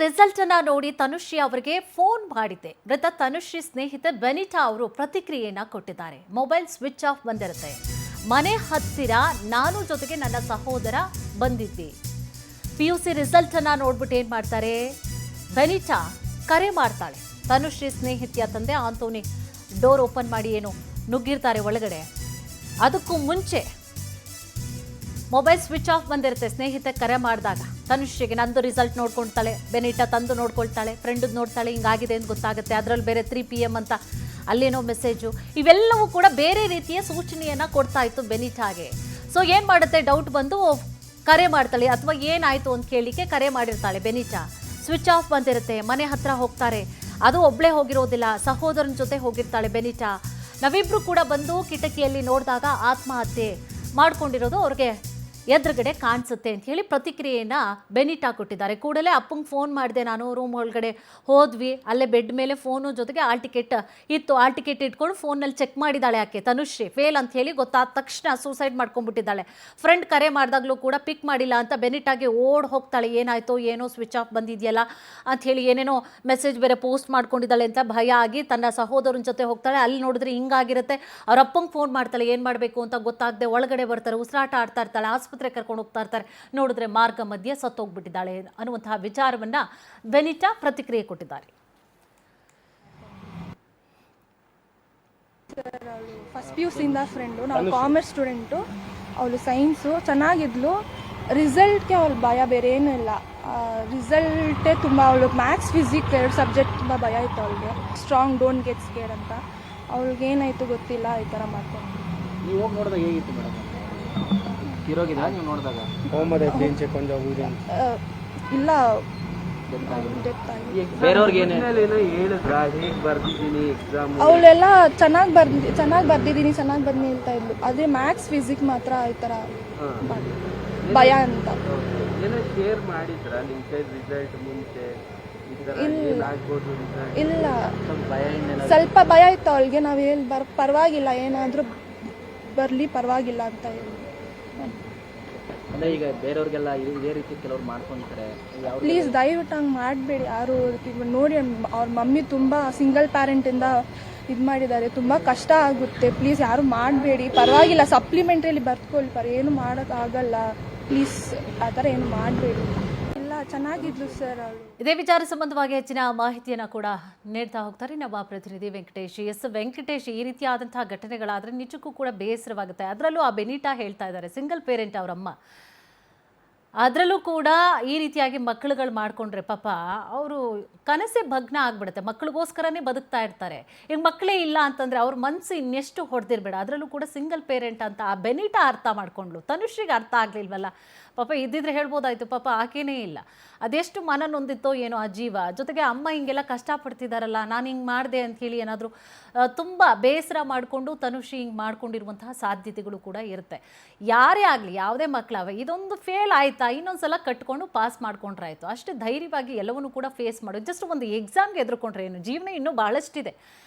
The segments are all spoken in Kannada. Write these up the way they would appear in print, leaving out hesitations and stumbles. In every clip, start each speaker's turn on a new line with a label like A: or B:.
A: ರಿಸಲ್ಟ್ ಅನ್ನ ನೋಡಿ ತನುಶ್ರೀ ಅವರಿಗೆ ಫೋನ್ ಮಾಡಿದ್ದೆ. ಮೃತ ತನುಶ್ರೀ ಸ್ನೇಹಿತೆ ಬೆನಿಟಾ ಅವರು ಪ್ರತಿಕ್ರಿಯೆಯನ್ನ ಕೊಟ್ಟಿದ್ದಾರೆ. ಮೊಬೈಲ್ ಸ್ವಿಚ್ ಆಫ್ ಬಂದಿರುತ್ತೆ. ಮನೆ ಹತ್ತಿರ ನಾನು ಜೊತೆಗೆ ನನ್ನ ಸಹೋದರ ಬಂದಿದ್ವಿ. PUC ರಿಸಲ್ಟ್ ಅನ್ನ ನೋಡ್ಬಿಟ್ಟು ಏನ್ ಮಾಡ್ತಾರೆ, ಬೆನಿಟಾ ಕರೆ ಮಾಡ್ತಾಳೆ. ತನುಶ್ರೀ ಸ್ನೇಹಿತೆಯ ತಂದೆ ಆಂಟೋನಿ ಡೋರ್ ಓಪನ್ ಮಾಡಿ ಏನು ನುಗ್ಗಿರ್ತಾರೆ ಒಳಗಡೆ. ಅದಕ್ಕೂ ಮುಂಚೆ ಮೊಬೈಲ್ ಸ್ವಿಚ್ ಆಫ್ ಬಂದಿರುತ್ತೆ. ಸ್ನೇಹಿತೆ ಕರೆ ಮಾಡಿದಾಗ ತನುಶ್ರೀಗೆ ನಂದು ರಿಸಲ್ಟ್ ನೋಡ್ಕೊಳ್ತಾಳೆ, ಬೆನಿಟಾ ತಂದು ನೋಡ್ಕೊಳ್ತಾಳೆ, ಫ್ರೆಂಡ್ ನೋಡ್ತಾಳೆ, ಹಿಂಗಾಗಿದೆ ಅಂತ ಗೊತ್ತಾಗುತ್ತೆ. ಅದರಲ್ಲಿ ಬೇರೆ 3 PM ಅಂತ ಅಲ್ಲೇನೋ ಮೆಸೇಜು. ಇವೆಲ್ಲವೂ ಕೂಡ ಬೇರೆ ರೀತಿಯ ಸೂಚನೆಯನ್ನ ಕೊಡ್ತಾ ಇತ್ತು ಬೆನಿಟಾಗೆ. ಸೊ ಏನು ಮಾಡುತ್ತೆ, ಡೌಟ್ ಬಂದು ಕರೆ ಮಾಡ್ತಾಳೆ, ಅಥವಾ ಏನಾಯಿತು ಅಂತ ಕೇಳಲಿಕ್ಕೆ ಕರೆ ಮಾಡಿರ್ತಾಳೆ ಬೆನಿಟಾ. ಸ್ವಿಚ್ ಆಫ್ ಬಂದಿರುತ್ತೆ. ಮನೆ ಹತ್ರ ಹೋಗ್ತಾರೆ. ಅದು ಒಬ್ಬಳೇ ಹೋಗಿರೋದಿಲ್ಲ, ಸಹೋದರನ ಜೊತೆ ಹೋಗಿರ್ತಾಳೆ ಬೆನಿಟಾ. ನಾವಿಬ್ರು ಕೂಡ ಬಂದು ಕಿಟಕಿಯಲ್ಲಿ ನೋಡಿದಾಗ ಆತ್ಮಹತ್ಯೆ ಮಾಡ್ಕೊಂಡಿರೋದು ಅವ್ರಿಗೆ ಎದುರುಗಡೆ ಕಾಣಿಸುತ್ತೆ ಅಂತ ಹೇಳಿ ಪ್ರತಿಕ್ರಿಯೆಯನ್ನು ಬೆನಿಟಾ ಕೊಟ್ಟಿದ್ದಾರೆ. ಕೂಡಲೇ ಅಪ್ಪಂಗೆ ಫೋನ್ ಮಾಡಿದೆ, ನಾನು ರೂಮ್ ಒಳಗಡೆ ಹೋದ್ವಿ, ಅಲ್ಲೇ ಬೆಡ್ ಮೇಲೆ ಫೋನು ಜೊತೆಗೆ ಆಲ್ ಟಿಕೆಟ್ ಇತ್ತು. ಆಲ್ ಟಿಕೆಟ್ ಇಟ್ಕೊಂಡು ಫೋನಲ್ಲಿ ಚೆಕ್ ಮಾಡಿದ್ದಾಳೆ ಆಕೆ ತನುಶ್ರೀ. ಫೇಲ್ ಅಂತ ಹೇಳಿ ಗೊತ್ತಾದ ತಕ್ಷಣ ಸೂಸೈಡ್ ಮಾಡ್ಕೊಂಡ್ಬಿಟ್ಟಿದ್ದಾಳೆ. ಫ್ರೆಂಡ್ ಕರೆ ಮಾಡಿದಾಗಲೂ ಕೂಡ ಪಿಕ್ ಮಾಡಿಲ್ಲ ಅಂತ ಬೆನಿಟಾಗೆ ಓಡ್ ಹೋಗ್ತಾಳೆ. ಏನಾಯಿತು ಏನೋ ಸ್ವಿಚ್ ಆಫ್ ಬಂದಿದೆಯಲ್ಲ ಅಂಥೇಳಿ ಏನೇನೋ ಮೆಸೇಜ್ ಬೇರೆ ಪೋಸ್ಟ್ ಮಾಡ್ಕೊಂಡಿದ್ದಾಳೆ ಅಂತ ಭಯ ಆಗಿ ತನ್ನ ಸಹೋದರನ ಜೊತೆ ಹೋಗ್ತಾಳೆ. ಅಲ್ಲಿ ನೋಡಿದ್ರೆ ಹಿಂಗಾಗಿರುತ್ತೆ. ಅವ್ರ ಅಪ್ಪಂಗೆ ಫೋನ್ ಮಾಡ್ತಾಳೆ, ಏನು ಮಾಡಬೇಕು ಅಂತ ಗೊತ್ತಾಗದೆ ಒಳಗಡೆ ಬರ್ತಾರೆ. ಉಸಿರಾಟ ಆಡ್ತಾ ಇರ್ತಾಳೆ. ಆಸ್ಪತ್ರೆ ಕರ್ಕೊಂಡು ಹೋಗ್ತಾ ಇರ್ತಾರೆ. ನೋಡಿದ್ರೆ ಮಾರ್ಗ ಮಧ್ಯೆ ಸತ್ತೋಗ್ಬಿಟ್ಟಿದ್ದಾಳೆ ಅನ್ನುವಂತಹ ವಿಚಾರವನ್ನ ಬೆನಿಟಾ ಪ್ರತಿಕ್ರಿಯೆ ಕೊಟ್ಟಿದ್ದಾರೆ.
B: ಫಸ್ಟ್ PUC ಇಂದ ಫ್ರೆಂಡು, ನಾವು ಕಾಮರ್ಸ್ ಸ್ಟೂಡೆಂಟು, ಅವಳು ಸೈನ್ಸು, ಚೆನ್ನಾಗಿದ್ಲು. ರಿಸಲ್ಟ್ಗೆ ಅವಳು ಭಯ, ಬೇರೆ ಏನೂ ಇಲ್ಲ. ರಿಸಲ್ಟೇ ತುಂಬ, ಅವಳು ಮ್ಯಾಥ್ಸ್ ಫಿಸಿಕ್ಸ್ 2 ಸಬ್ಜೆಕ್ಟ್ ತುಂಬ ಭಯ ಇತ್ತು ಅವಳಿಗೆ. ಸ್ಟ್ರಾಂಗ್, ಡೋಂಟ್ ಗೆಟ್ ಸ್ಕೇರ್ ಅಂತ. ಅವಳಿಗೆ ಏನಾಯಿತು ಗೊತ್ತಿಲ್ಲ, ಈ ಥರ ಮಾಡ್ಕೊಂಡು.
C: ನೀವು ಹೋಗಿ ನೋಡಿದಾಗ ಹೇಗಿತ್ತು ಮೇಡಮ್? ಕಿರೋಗಿದ ನೀವು ನೋಡಿದಾಗ?
B: ಇಲ್ಲ, ಅವಳೆಲ್ಲ ಚೆನ್ನಾಗಿ ಬರ್ದಿದ್ದೀನಿ ಹೇಳ್ತಾ ಇದ್ಲು. ಅದೇ ಮ್ಯಾಥ್ಸ್ ಫಿಸಿಕ್ಸ್ ಮಾತ್ರ ಈ ಥರ ಭಯ ಅಂತ. ಇಲ್ಲ, ಸ್ವಲ್ಪ ಭಯ ಇತ್ತು ಅವಳಿಗೆ. ನಾವು ಪರವಾಗಿಲ್ಲ, ಏನಾದರೂ ಬರಲಿ ಪರವಾಗಿಲ್ಲ ಅಂತ ಹೇಳಿ.
C: ಅಂದ್ರೆ ಈಗ ಬೇರೆಯವ್ರಿಗೆಲ್ಲ ಇದೇ ರೀತಿ ಕೆಲವ್ರು ಮಾಡ್ಕೊಂತಾರೆ.
B: ಪ್ಲೀಸ್ ದಯವಿಟ್ಟು ಹಂಗೆ ಮಾಡಬೇಡಿ ಯಾರು. ನೋಡಿ, ಅವ್ರ ಮಮ್ಮಿ ತುಂಬ ಸಿಂಗಲ್ ಪ್ಯಾರೆಂಟಿಂದ ಇದು ಮಾಡಿದ್ದಾರೆ, ತುಂಬ ಕಷ್ಟ ಆಗುತ್ತೆ. ಪ್ಲೀಸ್ ಯಾರು ಮಾಡಬೇಡಿ, ಪರವಾಗಿಲ್ಲ ಸಪ್ಲಿಮೆಂಟ್ರಿಯಲ್ಲಿ ಬರ್ತ್ಕೊಳ್ಳಿ, ಏನು ಮಾಡೋಕ್ಕಾಗಲ್ಲ. ಪ್ಲೀಸ್ ಆ ಥರ ಏನು ಮಾಡಬೇಡಿ. ಇಲ್ಲ, ಚೆನ್ನಾಗಿದ್ಲು ಸರ್ ಅವಳು.
A: ಇದೇ ವಿಚಾರ ಸಂಬಂಧವಾಗಿ ಹೆಚ್ಚಿನ ಮಾಹಿತಿಯನ್ನು ಕೂಡ ನೀಡ್ತಾ ಹೋಗ್ತಾರೆ ನಮ್ಮ ಪ್ರತಿನಿಧಿ ವೆಂಕಟೇಶ್. ವೆಂಕಟೇಶ್, ಈ ರೀತಿಯಾದಂತಹ ಘಟನೆಗಳಾದರೆ ನಿಜಕ್ಕೂ ಕೂಡ ಬೇಸರವಾಗುತ್ತೆ. ಅದರಲ್ಲೂ ಆ ಬೆನಿಟಾ ಹೇಳ್ತಾ ಇದ್ದಾರೆ, ಸಿಂಗಲ್ ಪೇರೆಂಟ್ ಅವರಮ್ಮ, ಅದರಲ್ಲೂ ಕೂಡ ಈ ರೀತಿಯಾಗಿ ಮಕ್ಕಳುಗಳು ಮಾಡಿಕೊಂಡ್ರೆ ಪಾಪ ಅವರು ಕನಸೇ ಭಗ್ನ ಆಗಿಬಿಡುತ್ತೆ. ಮಕ್ಕಳಿಗೋಸ್ಕರನೇ ಬದುಕ್ತಾ ಇರ್ತಾರೆ. ಈಗ ಮಕ್ಕಳೇ ಇಲ್ಲ ಅಂತಂದರೆ ಅವ್ರ ಮನಸ್ಸು ಇನ್ನೆಷ್ಟು ಹೊಡೆದಿರಬೇಡ. ಅದರಲ್ಲೂ ಕೂಡ ಸಿಂಗಲ್ ಪೇರೆಂಟ್ ಅಂತ ಆ ಬೆನಿಟಾ ಅರ್ಥ ಮಾಡ್ಕೊಂಡ್ಲು. ತನುಶ್ರೀಗೆ ಅರ್ಥ ಆಗಲಿಲ್ವಲ್ಲ ಪಾಪ. ಇದ್ದಿದ್ರೆ ಹೇಳ್ಬೋದಾಯ್ತು, ಪಾಪ ಆಕೆನೇ ಇಲ್ಲ. ಅದೆಷ್ಟು ಮನ ನೊಂದಿತ್ತೋ ಏನೋ ಆ ಜೀವ. ಜೊತೆಗೆ ಅಮ್ಮ ಹಿಂಗೆಲ್ಲ ಕಷ್ಟಪಡ್ತಿದ್ದಾರಲ್ಲ, ನಾನು ಹಿಂಗೆ ಮಾಡಿದೆ ಅಂಥೇಳಿ ಏನಾದರೂ ತುಂಬ ಬೇಸರ ಮಾಡಿಕೊಂಡು ತನುಶ್ರೀ ಹಿಂಗೆ ಮಾಡ್ಕೊಂಡಿರುವಂತಹ ಸಾಧ್ಯತೆಗಳು ಕೂಡ ಇರುತ್ತೆ. ಯಾರೇ ಆಗಲಿ, ಯಾವುದೇ ಮಕ್ಕಳಾವೆ, ಇದೊಂದು ಫೇಲ್ ಆಯಿತಾ, ಇನ್ನೊಂದು ಸಲ ಕಟ್ಕೊಂಡು ಪಾಸ್ ಮಾಡ್ಕೊಂಡ್ರೆ ಆಯಿತು. ಅಷ್ಟು ಧೈರ್ಯವಾಗಿ ಎಲ್ಲವನ್ನೂ ಕೂಡ ಫೇಸ್ ಮಾಡೋದು. ಜಸ್ಟ್ ಒಂದು ಎಕ್ಸಾಮ್ಗೆ ಎದುರುಕೊಂಡ್ರೆ ಏನು, ಜೀವನ ಇನ್ನೂ ಭಾಳಷ್ಟಿದೆ,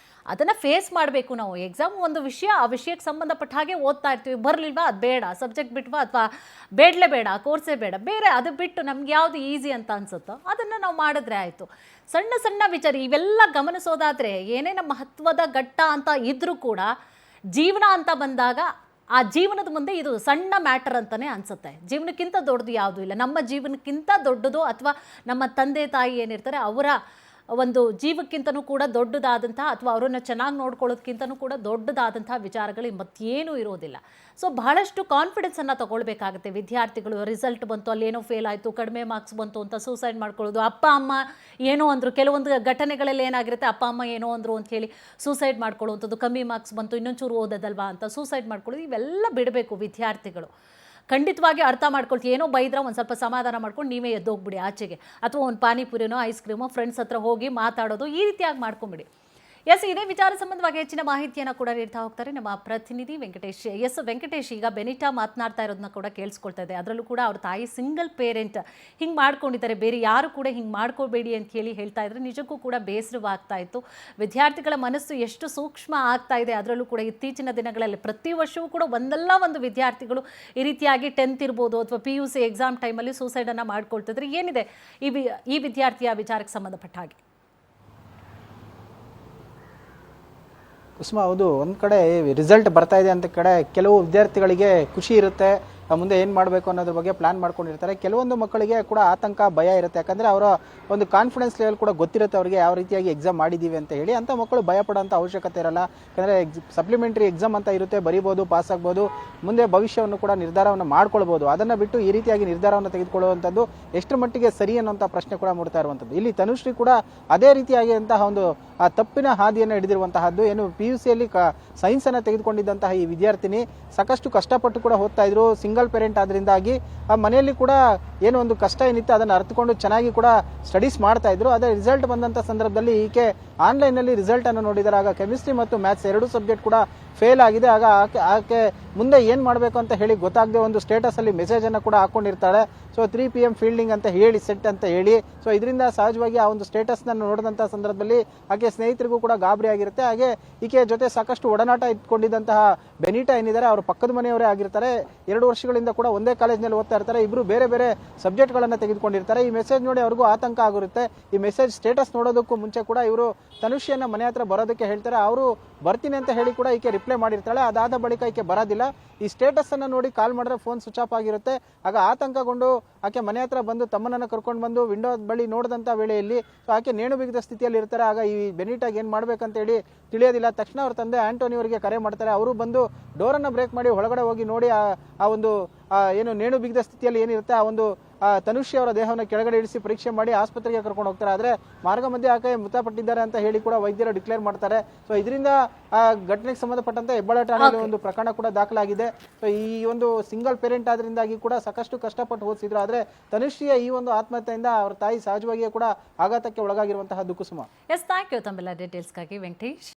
A: ಅದನ್ನು ಫೇಸ್ ಮಾಡಬೇಕು ನಾವು. ಎಕ್ಸಾಮ್ ಒಂದು ವಿಷಯ, ಆ ವಿಷಯಕ್ಕೆ ಸಂಬಂಧಪಟ್ಟ ಹಾಗೆ ಓದ್ತಾ ಇರ್ತೀವಿ. ಬರಲಿಲ್ವಾ ಅದು ಬೇಡ, ಸಬ್ಜೆಕ್ಟ್ ಬಿಟ್ವಾ ಅಥವಾ ಬೇಡಲೇ ಬೇಡ, ಕೋರ್ಸೇ ಬೇಡ, ಬೇರೆ ಅದು ಬಿಟ್ಟು ನಮ್ಗೆ ಯಾವುದು ಈಸಿ ಅಂತ ಅನಿಸುತ್ತೋ ಅದನ್ನು ನಾವು ಮಾಡಿದ್ರೆ ಆಯಿತು. ಸಣ್ಣ ಸಣ್ಣ ವಿಚಾರ ಇವೆಲ್ಲ ಗಮನಿಸೋದಾದರೆ ಏನೇ ನಮ್ಮ ಮಹತ್ವದ ಘಟ್ಟ ಅಂತ ಇದ್ದರೂ ಕೂಡ ಜೀವನ ಅಂತ ಬಂದಾಗ ಆ ಜೀವನದ ಮುಂದೆ ಇದು ಸಣ್ಣ ಮ್ಯಾಟರ್ ಅಂತಲೇ ಅನಿಸುತ್ತೆ. ಜೀವನಕ್ಕಿಂತ ದೊಡ್ಡದು ಯಾವುದೂ ಇಲ್ಲ. ನಮ್ಮ ಜೀವನಕ್ಕಿಂತ ದೊಡ್ಡದು ಅಥವಾ ನಮ್ಮ ತಂದೆ ತಾಯಿ ಏನಿರ್ತಾರೆ ಅವರ ಒಂದು ಜೀವಕ್ಕಿಂತನೂ ಕೂಡ ದೊಡ್ಡದಾದಂಥ, ಅಥವಾ ಅವರನ್ನು ಚೆನ್ನಾಗಿ ನೋಡ್ಕೊಳ್ಳೋದಕ್ಕಿಂತನೂ ಕೂಡ ದೊಡ್ಡದಾದಂಥ ವಿಚಾರಗಳು ಮತ್ತೇನೂ ಇರೋದಿಲ್ಲ. ಸೊ ಬಹಳಷ್ಟು ಕಾನ್ಫಿಡೆನ್ಸನ್ನು ತೊಗೊಳ್ಬೇಕಾಗುತ್ತೆ ವಿದ್ಯಾರ್ಥಿಗಳು. ರಿಸಲ್ಟ್ ಬಂತು, ಅಲ್ಲೇನೋ ಫೇಲ್ ಆಯಿತು, ಕಡಿಮೆ ಮಾರ್ಕ್ಸ್ ಬಂತು ಅಂತ ಸೂಸೈಡ್ ಮಾಡ್ಕೊಳ್ಳೋದು. ಅಪ್ಪ ಅಮ್ಮ ಏನೋ ಅಂದರು, ಕೆಲವೊಂದು ಘಟನೆಗಳಲ್ಲಿ ಏನಾಗಿರುತ್ತೆ, ಅಪ್ಪ ಅಮ್ಮ ಏನೋ ಅಂದರು ಅಂಥೇಳಿ ಸೂಸೈಡ್ ಮಾಡ್ಕೊಳ್ಳುವಂಥದ್ದು. ಕಮ್ಮಿ ಮಾರ್ಕ್ಸ್ ಬಂತು, ಇನ್ನೊಂಚೂರು ಓದೋದಲ್ವಾ ಅಂತ ಸೂಸೈಡ್ ಮಾಡ್ಕೊಳ್ಳೋದು. ಇವೆಲ್ಲ ಬಿಡಬೇಕು ವಿದ್ಯಾರ್ಥಿಗಳು. ಖಂಡಿತವಾಗಿ ಅರ್ಥ ಮಾಡ್ಕೊಳ್ತೀವಿ. ಏನೋ ಬೈದ್ರೆ ಒಂದು ಸ್ವಲ್ಪ ಸಮಾಧಾನ ಮಾಡ್ಕೊಂಡು ನೀವೇ ಎದ್ದೋಗ್ಬಿಡಿ ಆಚೆಗೆ, ಅಥವಾ ಒಂದು ಪಾನಿಪುರಿನೋ ಐಸ್ ಕ್ರೀಮೋ ಫ್ರೆಂಡ್ಸ್ ಹತ್ರ ಹೋಗಿ ಮಾತಾಡೋದು, ಈ ರೀತಿಯಾಗಿ ಮಾಡ್ಕೊಂಬಿಡಿ. ಎಸ್, ಇದೇ ವಿಚಾರ ಸಂಬಂಧವಾಗಿ ಹೆಚ್ಚಿನ ಮಾಹಿತಿಯನ್ನು ಕೂಡ ನೀಡ್ತಾ ಹೋಗ್ತಾರೆ ನಮ್ಮ ಪ್ರತಿನಿಧಿ ವೆಂಕಟೇಶ್. ಎಸ್ ವೆಂಕಟೇಶ್, ಈಗ ಬೆನಿಟಾ ಮಾತನಾಡ್ತಾ ಇರೋದನ್ನ ಕೂಡ ಕೇಳಿಸ್ಕೊಳ್ತಾ ಇದೆ. ಅದರಲ್ಲೂ ಕೂಡ ಅವ್ರ ತಾಯಿ ಸಿಂಗಲ್ ಪೇರೆಂಟ್ ಹಿಂಗೆ ಮಾಡ್ಕೊಂಡಿದ್ದಾರೆ, ಬೇರೆ ಯಾರು ಕೂಡ ಹಿಂಗೆ ಮಾಡ್ಕೋಬೇಡಿ ಅಂತ ಹೇಳಿ ಹೇಳ್ತಾ ಇದ್ರೆ ನಿಜಕ್ಕೂ ಕೂಡ ಬೇಸರವಾಗ್ತಾ ಇತ್ತು. ವಿದ್ಯಾರ್ಥಿಗಳ ಮನಸ್ಸು ಎಷ್ಟು ಸೂಕ್ಷ್ಮ ಆಗ್ತಾ ಇದೆ. ಅದರಲ್ಲೂ ಕೂಡ ಇತ್ತೀಚಿನ ದಿನಗಳಲ್ಲಿ ಪ್ರತಿ ವರ್ಷವೂ ಕೂಡ ಒಂದಲ್ಲ ಒಂದು ವಿದ್ಯಾರ್ಥಿಗಳು ಈ ರೀತಿಯಾಗಿ 10th ಇರ್ಬೋದು ಅಥವಾ PUC ಎಕ್ಸಾಮ್ ಟೈಮಲ್ಲಿ ಸೂಸೈಡನ್ನು ಮಾಡ್ಕೊಳ್ತಿದ್ರೆ ಏನಿದೆ ಈ ವಿದ್ಯಾರ್ಥಿಯ ವಿಚಾರಕ್ಕೆ ಸಂಬಂಧಪಟ್ಟ ಹಾಗೆ?
D: ಕುಸುಮ, ಹೌದು, ಒಂದು ಕಡೆ ರಿಸಲ್ಟ್ ಬರ್ತಾ ಇದೆ ಅಂತ ಕಡೆ ಕೆಲವು ವಿದ್ಯಾರ್ಥಿಗಳಿಗೆ ಖುಷಿ ಇರುತ್ತೆ, ಮುಂದೆ ಏನು ಮಾಡಬೇಕು ಅನ್ನೋದ್ರ ಬಗ್ಗೆ ಪ್ಲಾನ್ ಮಾಡ್ಕೊಂಡಿರ್ತಾರೆ. ಕೆಲವೊಂದು ಮಕ್ಕಳಿಗೆ ಕೂಡ ಆತಂಕ, ಭಯ ಇರುತ್ತೆ. ಯಾಕಂದರೆ ಅವರ ಒಂದು ಕಾನ್ಫಿಡೆನ್ಸ್ ಲೆವೆಲ್ ಕೂಡ ಗೊತ್ತಿರುತ್ತೆ ಅವರಿಗೆ ಯಾವ ರೀತಿಯಾಗಿ ಎಕ್ಸಾಮ್ ಮಾಡಿದ್ದೀವಿ ಅಂತ ಹೇಳಿ. ಅಂಥ ಮಕ್ಕಳು ಭಯ ಪಡೋಂಥ ಅವಶ್ಯಕತೆ ಇರಲ್ಲ. ಯಾಕಂದರೆ ಸಪ್ಲಿಮೆಂಟ್ರಿ ಎಕ್ಸಾಮ್ ಅಂತ ಇರುತ್ತೆ, ಬರೀಬೋದು, ಪಾಸ್ ಆಗ್ಬೋದು, ಮುಂದೆ ಭವಿಷ್ಯವನ್ನು ಕೂಡ ನಿರ್ಧಾರವನ್ನು ಮಾಡ್ಕೊಳ್ಬೋದು. ಅದನ್ನು ಬಿಟ್ಟು ಈ ರೀತಿಯಾಗಿ ನಿರ್ಧಾರವನ್ನು ತೆಗೆದುಕೊಳ್ಳುವಂಥದ್ದು ಎಷ್ಟು ಮಟ್ಟಿಗೆ ಸರಿ ಅನ್ನೋಂಥ ಪ್ರಶ್ನೆ ಕೂಡ ಮೂಡ್ತಾ ಇರುವಂಥದ್ದು. ಇಲ್ಲಿ ತನುಶ್ರೀ ಕೂಡ ಅದೇ ರೀತಿಯಾಗಿ ಅಂತಹ ಒಂದು ಆ ತಪ್ಪಿನ ಹಾದಿಯನ್ನು ಹಿಡಿದಿರುವಂತಹದ್ದು. ಏನು PUCಯಲ್ಲಿ ಸೈನ್ಸನ್ನು ತೆಗೆದುಕೊಂಡಿದ್ದಂತಹ ಈ ವಿದ್ಯಾರ್ಥಿನಿ ಸಾಕಷ್ಟು ಕಷ್ಟಪಟ್ಟು ಕೂಡ ಓದ್ತಾ ಇದ್ರು. ಸಿಂಗಲ್ ಪೇರೆಂಟ್ ಆದ್ರಿಂದಾಗಿ ಆ ಮನೆಯಲ್ಲಿ ಕೂಡ ಏನೋ ಒಂದು ಕಷ್ಟ ಏನಿತ್ತು ಅದನ್ನು ಅರ್ಥಕೊಂಡು ಚೆನ್ನಾಗಿ ಕೂಡ ಸ್ಟಡೀಸ್ ಮಾಡ್ತಾ ಇದ್ರು. ಅದೇ ರಿಸಲ್ಟ್ ಬಂದಂಥ ಸಂದರ್ಭದಲ್ಲಿ ಈಕೆ ಆನ್ಲೈನಲ್ಲಿ ರಿಸಲ್ಟ್ ಅನ್ನು ನೋಡಿದರೆ ಆಗ ಕೆಮಿಸ್ಟ್ರಿ ಮತ್ತು ಮ್ಯಾಥ್ಸ್ ಎರಡೂ ಸಬ್ಜೆಕ್ಟ್ ಕೂಡ ಫೇಲ್ ಆಗಿದೆ. ಆಗ ಆಕೆ ಮುಂದೆ ಏನು ಮಾಡಬೇಕು ಅಂತ ಹೇಳಿ ಗೊತ್ತಾಗದೆ ಒಂದು ಸ್ಟೇಟಸಲ್ಲಿ ಮೆಸೇಜನ್ನು ಕೂಡ ಹಾಕ್ಕೊಂಡಿರ್ತಾಳೆ. ಸೊ 3 PM ಫೀಲ್ಡಿಂಗ್ ಅಂತ ಹೇಳಿ, ಸೆಟ್ ಅಂತ ಹೇಳಿ. ಸೊ ಇದರಿಂದ ಸಹಜವಾಗಿ ಆ ಒಂದು ಸ್ಟೇಟಸ್ನ ನೋಡಿದಂಥ ಸಂದರ್ಭದಲ್ಲಿ ಆಕೆ ಸ್ನೇಹಿತರಿಗೂ ಕೂಡ ಗಾಬರಿ ಆಗಿರುತ್ತೆ. ಹಾಗೆ ಈಕೆ ಜೊತೆ ಸಾಕಷ್ಟು ಒಡನಾಟ ಇಟ್ಕೊಂಡಿದ್ದಂತಹ ಬೆನಿಟಾ ಏನಿದ್ದಾರೆ ಅವರು ಪಕ್ಕದ ಮನೆಯವರೇ ಆಗಿರ್ತಾರೆ. 2 ವರ್ಷಗಳಿಂದ ಕೂಡ ಒಂದೇ ಕಾಲೇಜ್ನಲ್ಲಿ ಓದ್ತಾ ಇರ್ತಾರೆ. ಇಬ್ಬರು ಬೇರೆ ಬೇರೆ ಸಬ್ಜೆಕ್ಟ್ಗಳನ್ನು ತೆಗೆದುಕೊಂಡಿರ್ತಾರೆ. ಈ ಮೆಸೇಜ್ ನೋಡಿ ಅವ್ರಿಗೂ ಆತಂಕ ಆಗಿರುತ್ತೆ. ಈ ಮೆಸೇಜ್ ಸ್ಟೇಟಸ್ ನೋಡೋದಕ್ಕೂ ಮುಂಚೆ ಕೂಡ ಇವರು ತನುಷಿಯನ್ನ ಮನೆ ಹತ್ರ ಬರೋದಕ್ಕೆ ಹೇಳ್ತಾರೆ. ಅವರು ಬರ್ತೀನಿ ಅಂತ ಹೇಳಿ ಕೂಡ ಈಕೆ ರಿಪ್ಲೈ ಮಾಡಿರ್ತಾಳೆ. ಅದಾದ ಬಳಿಕ ಈಕೆ ಬರೋದಿಲ್ಲ. ಈ ಸ್ಟೇಟಸ್ ಅನ್ನ ನೋಡಿ ಕಾಲ್ ಮಾಡಿದ್ರೆ ಫೋನ್ ಸ್ವಿಚ್ ಆಫ್ ಆಗಿರುತ್ತೆ. ಆಗ ಆತಂಕಗೊಂಡು ಆಕೆ ಮನೆ ಹತ್ರ ಬಂದು ತಮ್ಮನನ್ನು ಕರ್ಕೊಂಡು ಬಂದು ವಿಂಡೋ ಬಳಿ ನೋಡಿದಂಥ ವೇಳೆಯಲ್ಲಿ ಸೊ ಆಕೆ ನೇಣು ಬಿಗಿದ ಸ್ಥಿತಿಯಲ್ಲಿ ಇರ್ತಾರೆ. ಆಗ ಈ ಬೆನಿಟಾಗಿ ಏನು ಮಾಡ್ಬೇಕಂತ ಹೇಳಿ ತಿಳಿಯೋದಿಲ್ಲ. ತಕ್ಷಣ ಅವ್ರ ತಂದೆ ಆಂಟೋನಿ ಅವರಿಗೆ ಕರೆ ಮಾಡ್ತಾರೆ. ಅವರು ಬಂದು ಡೋರನ್ನು ಬ್ರೇಕ್ ಮಾಡಿ ಒಳಗಡೆ ಹೋಗಿ ನೋಡಿ ಆ ಒಂದು ಏನು ನೇಣು ಬಿಗಿದ ಸ್ಥಿತಿಯಲ್ಲಿ ಏನಿರುತ್ತೆ ಆ ಒಂದು ತನುಶ್ರೀ ಅವರ ದೇಹವನ್ನು ಕೆಳಗಡೆ ಇಳಿಸಿ ಪರೀಕ್ಷೆ ಮಾಡಿ ಆಸ್ಪತ್ರೆಗೆ ಕರ್ಕೊಂಡು ಹೋಗ್ತಾರೆ. ಆದರೆ ಮಾರ್ಗ ಮಧ್ಯೆ ಆಕೆ ಮೃತಪಟ್ಟಿದ್ದಾರೆ ಅಂತ ಹೇಳಿ ಕೂಡ ವೈದ್ಯರು ಡಿಕ್ಲೇರ್ ಮಾಡ್ತಾರೆ. ಸೊ ಇದರಿಂದ ಆ ಘಟನೆಗೆ ಸಂಬಂಧಪಟ್ಟಂತೆ ಹೆಬ್ಬಾಳ ಠಾಣೆಯಲ್ಲಿ ಒಂದು ಪ್ರಕರಣ ಕೂಡ ದಾಖಲಾಗಿದೆ. ಸೊ ಈ ಒಂದು ಸಿಂಗಲ್ ಪೇರೆಂಟ್ ಆದ್ರಿಂದಾಗಿ ಕೂಡ ಸಾಕಷ್ಟು ಕಷ್ಟಪಟ್ಟು ಓದಿಸಿದ್ರು. ಆದರೆ ತನುಶ್ರೀಯ ಈ ಒಂದು ಆತ್ಮಹತ್ಯೆಯಿಂದ ಅವರ ತಾಯಿ ಸಹಜವಾಗಿಯೇ ಕೂಡ ಆಘಾತಕ್ಕೆ ಒಳಗಾಗಿರುವಂತಹ ದುಃಖ ಸುಮ.
A: ಎಸ್, ಥ್ಯಾಂಕ್ ಯು ತಮ್ಮೆಲ್ಲ ಡೀಟೇಲ್ಸ್ಗಾಗಿ ವೆಂಕಟೇಶ್.